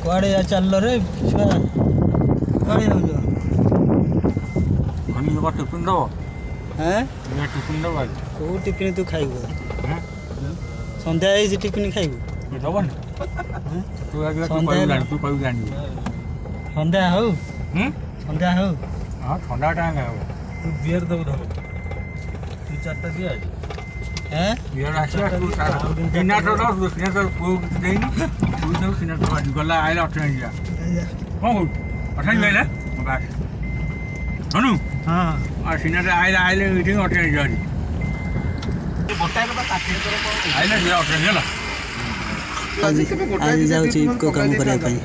कुआड़े या चल रे छुआ कुआड़े हो जो हम लोग टिफिन दो हैं ये टिफिन दो भाई को टिफिन तू खाइबो संध्या आई टिफिन खाइबो ये दबन तू आगे तू कोई जानी संध्या हो संध्या हो हां ठंडा टाइम है तू बियर दब दब तू चारटा दिया हैं बियर आछा तू दिना तो दस दिना तो को देनी तू तो सिना तो गला आइला अठन जा हां अठन गइला बस हनु हां आ सिना तो आइले मीटिंग अठन जा गोटाए को काटे कर आइले जा अठन जाला आज जाउची को काम करिया पई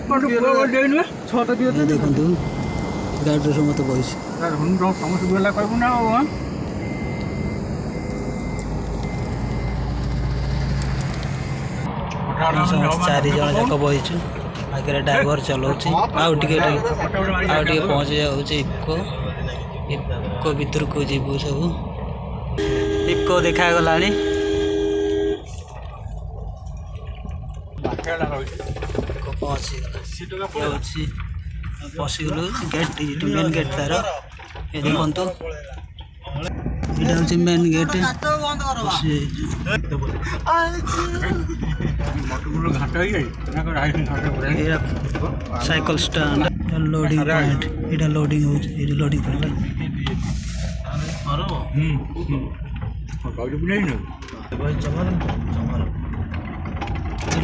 छोटा दियो देखंतु गाड़ी रो मत बइस यार हम तो समझ गला कहबो ना हो चारि जन जाक बहिछु आगे ड्राइवर चलाउछि आउ टिके पहुँच जाउछि इको भीतर को जीवु सब इको देखा गलानी पशिगलु गेट मेन गेट तार ये देखो ये main gait cycle stand loading point ये लोडिंग हो लोडिंग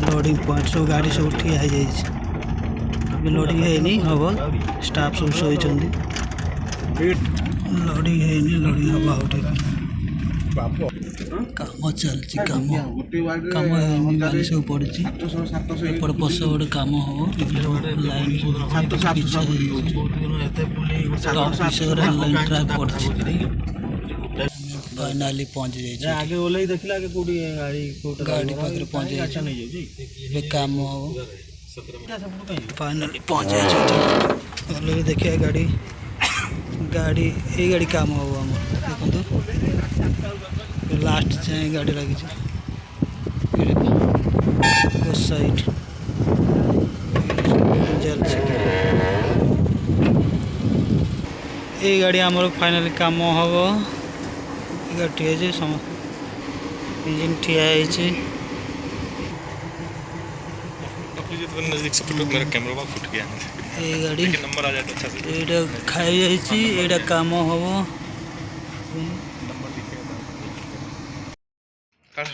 लोडिंग पॉइंट सब गाड़ी सब ठिया हो जाए लोडिंग है नहीं हम स्टाफ सब शोई लोडिंग है नहीं लोडिंग हम आउट काम चलती काम काम गाड़ी सब पड़ी एपट पश गोटे काम हम लाइन लाइन ट्रैक पड़ी फाइनाली पहुंच जाए आगे ओल्ल देखला गाड़ी पाखे पहुंच जाए काम हम फाइनाली पहुंच जाए देखिए गाड़ी गाड़ी ये गाड़ी काम हम आम देखो लास्ट जाए गाड़ी लगी साइड ये गाड़ी आमर फाइनाली काम हम गाड़ी इंजिन ठिया नजदीक से फोटो मेरा कैमरा फुट गया ये गाड़ी नंबर आ जाता अच्छा से एटा खाई जाइछि एटा काम हबो काढ़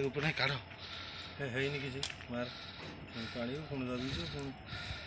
ऊपर नहीं काढ़ है नहीं किसी मार पानी फोन दे दीजिए